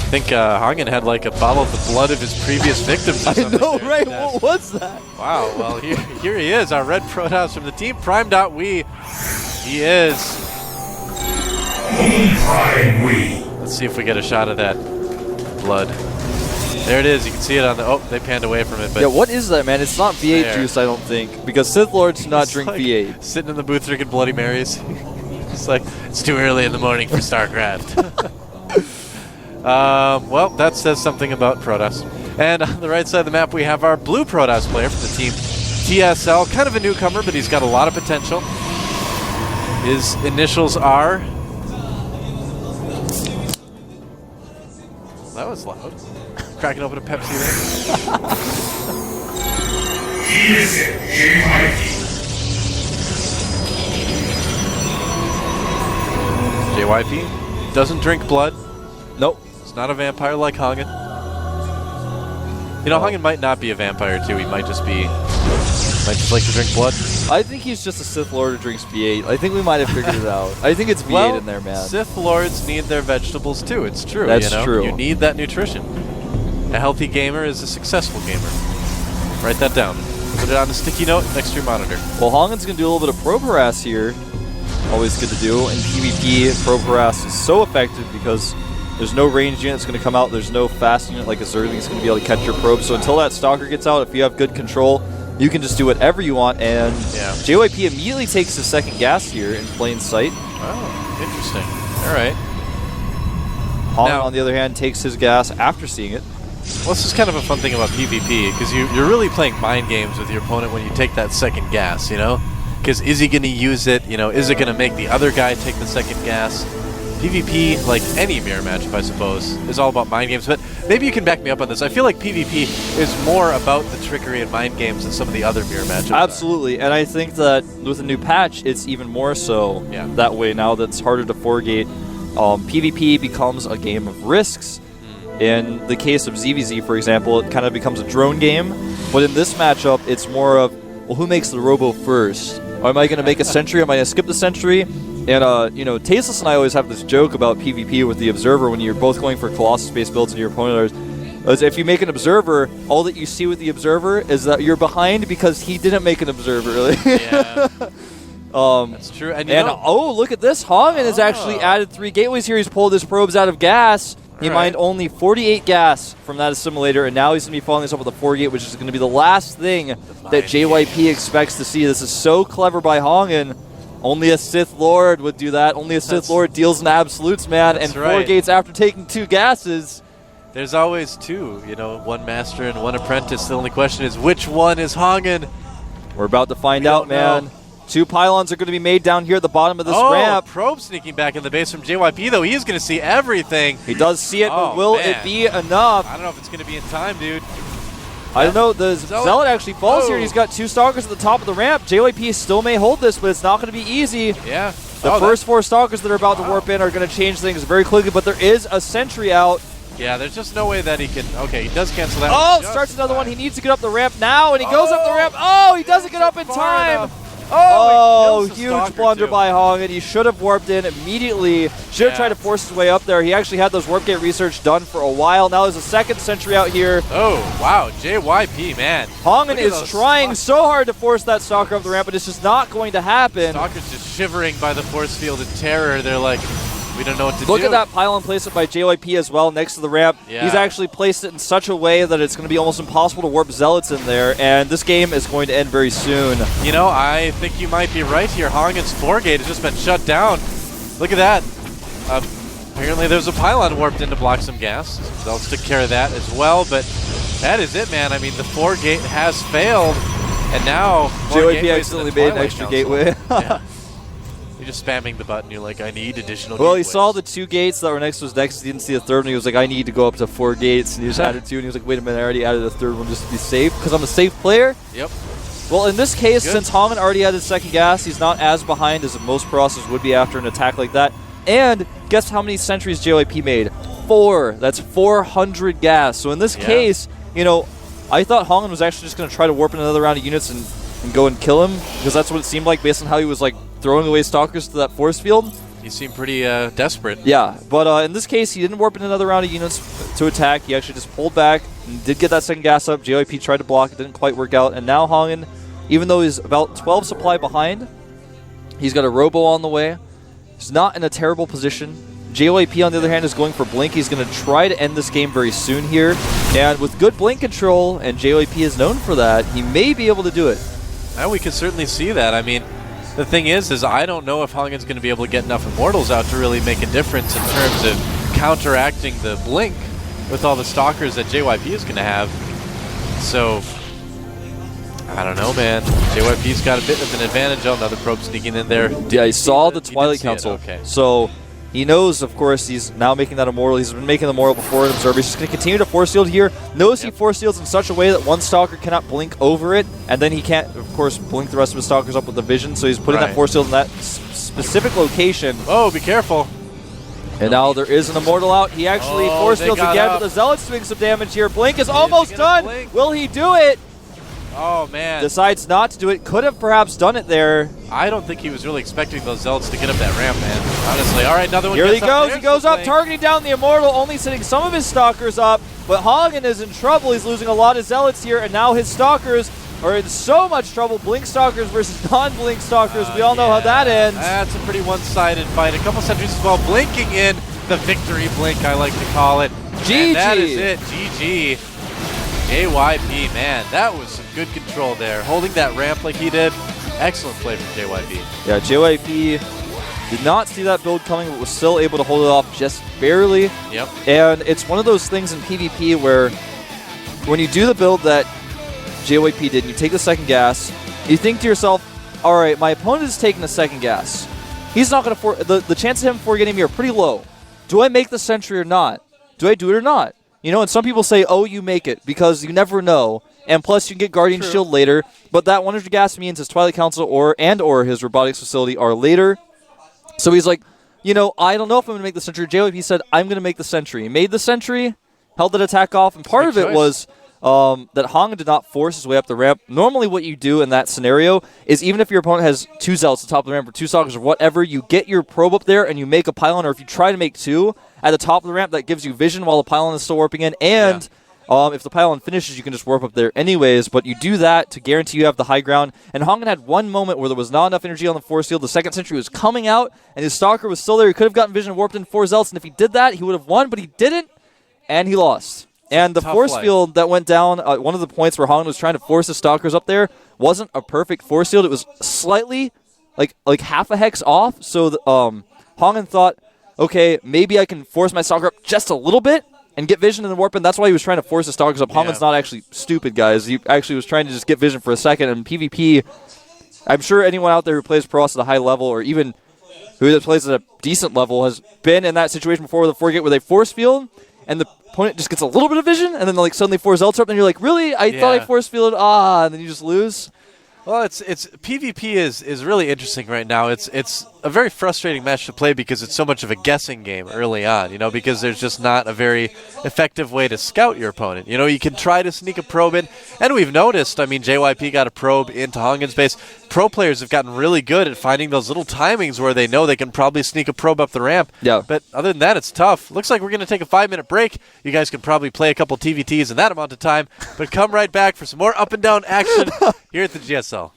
think HongUn had like a bottle of the blood of his previous victims or something. I know, right? What was that? Wow, well, here he is, our red Protoss from the team, Prime.we. He is. Prime.we. Let's see if we get a shot of that blood. There it is, you can see it on the, oh, they panned away from it. But yeah, what is that, man? It's not V8 juice, I don't think, because Sith Lords do not drink like V8. Sitting in the booth drinking Bloody Marys. It's like, it's too early in the morning for StarCraft. Well, that says something about Protoss. And on the right side of the map, we have our blue Protoss player from the team GSL. Kind of a newcomer, but he's got a lot of potential. His initials are... That was loud. Cracking open a Pepsi there. JYP doesn't drink blood. Nope. He's not a vampire like HongUn. You know, HongUn might not be a vampire too. He might just like to drink blood. I think he's just a Sith Lord who drinks V8. I think we might have figured it out. I think it's V8 in there, man. Sith Lords need their vegetables too. It's true. That's you know? true. You need that nutrition. A healthy gamer is a successful gamer. Write that down. Put it on a sticky note next to your monitor. Well, HongUn's going to do a little bit of probe harass here. Always good to do. In PvP, probe harass is so effective because there's no ranged unit that's going to come out. There's no fast unit like a Zerling that's going to be able to catch your probe. So until that Stalker gets out, if you have good control, you can just do whatever you want. And JYP immediately takes his second gas here in plain sight. Oh, interesting. All right. HongUn, on the other hand, takes his gas after seeing it. Well, this is kind of a fun thing about PvP, because you're really playing mind games with your opponent when you take that second gas, you know? Because is he going to use it? You know, is it going to make the other guy take the second gas? PvP, like any mirror matchup, I suppose, is all about mind games. But maybe you can back me up on this. I feel like PvP is more about the trickery and mind games than some of the other mirror matchups. Absolutely, and I think that with a new patch, it's even more so that way now that it's harder to forgate. PvP becomes a game of risks. In the case of ZVZ, for example, it kind of becomes a drone game. But in this matchup, it's more of, well, who makes the robo first? Or am I going to make a sentry? Am I going to skip the sentry? And, you know, Tasteless and I always have this joke about PvP with the Observer when you're both going for Colossus-based builds and your opponent is if you make an Observer, all that you see with the Observer is that you're behind because he didn't make an Observer. Yeah. That's true. And oh, look at this. HongUn has actually added 3 gateways here. He's pulled his probes out of gas. He mined only 48 gas from that assimilator, and now he's going to be following this up with a 4 gate, which is going to be the last thing that JYP expects to see. This is so clever by HongUn. Only a Sith Lord would do that. Only a Sith Lord deals in absolutes, man. And 4 gates after taking 2 gases. There's always 2, you know, 1 master and 1 apprentice. The only question is, which one is HongUn? We're about to find out, man. 2 pylons are going to be made down here at the bottom of this ramp. Probe sneaking back in the base from JYP, though. He's going to see everything. He does see it, but will it be enough? I don't know if it's going to be in time, dude. I don't know. The Zealot actually falls here. He's got 2 Stalkers at the top of the ramp. JYP still may hold this, but it's not going to be easy. Yeah. The first 4 Stalkers that are about to warp in are going to change things very quickly, but there is a sentry out. Yeah, there's just no way that he can... Okay, he does cancel that. Oh, starts another one. He needs to get up the ramp now, and he goes up the ramp. Oh, he doesn't get up in time. Oh, huge blunder by HongUn. He should have warped in immediately. Should have tried to force his way up there. He actually had those warp gate research done for a while. Now there's a second sentry out here. Oh, wow. JYP, man. HongUn is trying so hard to force that Stalker up the ramp, but it's just not going to happen. Stalker's just shivering by the force field in terror. They're like, we don't know what to do. Look at that pylon placement by JYP as well next to the ramp. Yeah. He's actually placed it in such a way that it's going to be almost impossible to warp Zealots in there, and this game is going to end very soon. You know, I think you might be right here. HongUn's 4 gate has just been shut down. Look at that. Apparently there's a pylon warped in to block some gas. Zealots took care of that as well, but that is it, man. I mean, the 4 gate has failed, and now JYP accidentally made an extra gateway. Yeah. You're just spamming the button. You're like, I need additional Well, gateways. he saw the 2 gates that were next to his nexus. He didn't see the 3rd one. He was like, I need to go up to 4 gates. And he just added 2. And he was like, wait a minute, I already added a 3rd one just to be safe because I'm a safe player. Yep. Well, in this case, since HongUn already had his second gas, he's not as behind as most Process would be after an attack like that. And guess how many sentries JYP made? 4. That's 400 gas. So in this case, you know, I thought HongUn was actually just going to try to warp in another round of units and go and kill him because that's what it seemed like based on how he was like throwing away Stalkers to that force field. He seemed pretty desperate. Yeah, but in this case, he didn't warp in another round of units to attack. He actually just pulled back and did get that second gas up. JYP tried to block. It didn't quite work out. And now HongUn, even though he's about 12 supply behind, he's got a Robo on the way. He's not in a terrible position. JYP, on the other hand, is going for Blink. He's going to try to end this game very soon here. And with good Blink control, and JYP is known for that, he may be able to do it. And we can certainly see that. I mean, the thing is I don't know if HongUn's going to be able to get enough Immortals out to really make a difference in terms of counteracting the Blink with all the Stalkers that JYP is going to have. So, I don't know, man. JYP's got a bit of an advantage. Another probe sneaking in there. Yeah, he saw the Twilight Council. Okay. So he knows, of course, he's now making that Immortal. He's been making the Immortal before in Observer. He's just going to continue to Force Field here. Knows he Force Fields in such a way that one Stalker cannot blink over it, and then he can't, of course, blink the rest of his Stalkers up with the Vision. So he's putting that Force Field in that specific location. Oh, be careful. And now there is an Immortal out. He actually Force Fields again, but the Zealot's doing some damage here. Blink is almost done. Will he do it? Oh, man. Decides not to do it. Could have perhaps done it there. I don't think he was really expecting those Zealots to get up that ramp, man. Honestly. All right, another one. Here he goes. He goes up, targeting down the Immortal, only sitting some of his Stalkers up. But HongUn is in trouble. He's losing a lot of Zealots here, and now his Stalkers are in so much trouble. Blink Stalkers versus non-Blink Stalkers. We all know how that ends. That's a pretty one-sided fight. A couple sentries as well. Blinking in the victory blink, I like to call it. GG. And that is it. GG. JYP, man, that was some good control there. Holding that ramp like he did. Excellent play from JYP. Yeah, JYP did not see that build coming, but was still able to hold it off just barely. Yep. And it's one of those things in PvP where when you do the build that JYP did, and you take the second gas, you think to yourself, all right, my opponent is taking the second gas. He's not going to the chances of him forgetting me are pretty low. Do I make the sentry or not? Do I do it or not? You know, and some people say, oh, you make it, because you never know. And plus, you can get Guardian Shield later. But that 100 gas means his Twilight Council or his Robotics Facility are later. So he's like, you know, I don't know if I'm going to make the sentry. JYP said, I'm going to make the sentry. He made the sentry, held that attack off, and part of it was that HongUn did not force his way up the ramp. Normally what you do in that scenario is even if your opponent has two Zealots at the top of the ramp or two Stalkers or whatever, you get your probe up there and you make a pylon, or if you try to make two at the top of the ramp, that gives you vision while the pylon is still warping in, and if the pylon finishes, you can just warp up there anyways, but you do that to guarantee you have the high ground. And HongUn had one moment where there was not enough energy on the force field. The second sentry was coming out, and his Stalker was still there. He could have gotten vision and warped in 4 Zealots, and if he did that, he would have won, but he didn't, and he lost. And the force field that went down, one of the points where HongUn was trying to force his Stalkers up there, wasn't a perfect force field. It was slightly, like half a hex off, so HongUn thought, okay, maybe I can force my Stalker up just a little bit and get vision and then warp in. That's why he was trying to force his Stalkers up. HongUn's not actually stupid, guys. He actually was trying to just get vision for a second. And PvP, I'm sure anyone out there who plays Protoss at a high level, or even who plays at a decent level, has been in that situation before with a 4-gate where they force field, and the opponent just gets a little bit of vision, and then suddenly 4 Zealots up, and you're like, really? I thought I force fielded, and then you just lose. Well, it's PvP is really interesting right now. It's a very frustrating match to play because it's so much of a guessing game early on, because there's just not a very effective way to scout your opponent. You can try to sneak a probe in, and we've noticed, JYP got a probe into HongUn's base. Pro players have gotten really good at finding those little timings where they know they can probably sneak a probe up the ramp. Yeah. But other than that, it's tough. Looks like we're going to take a 5-minute break. You guys can probably play a couple TVTs in that amount of time, but come right back for some more up and down action here at the GSL.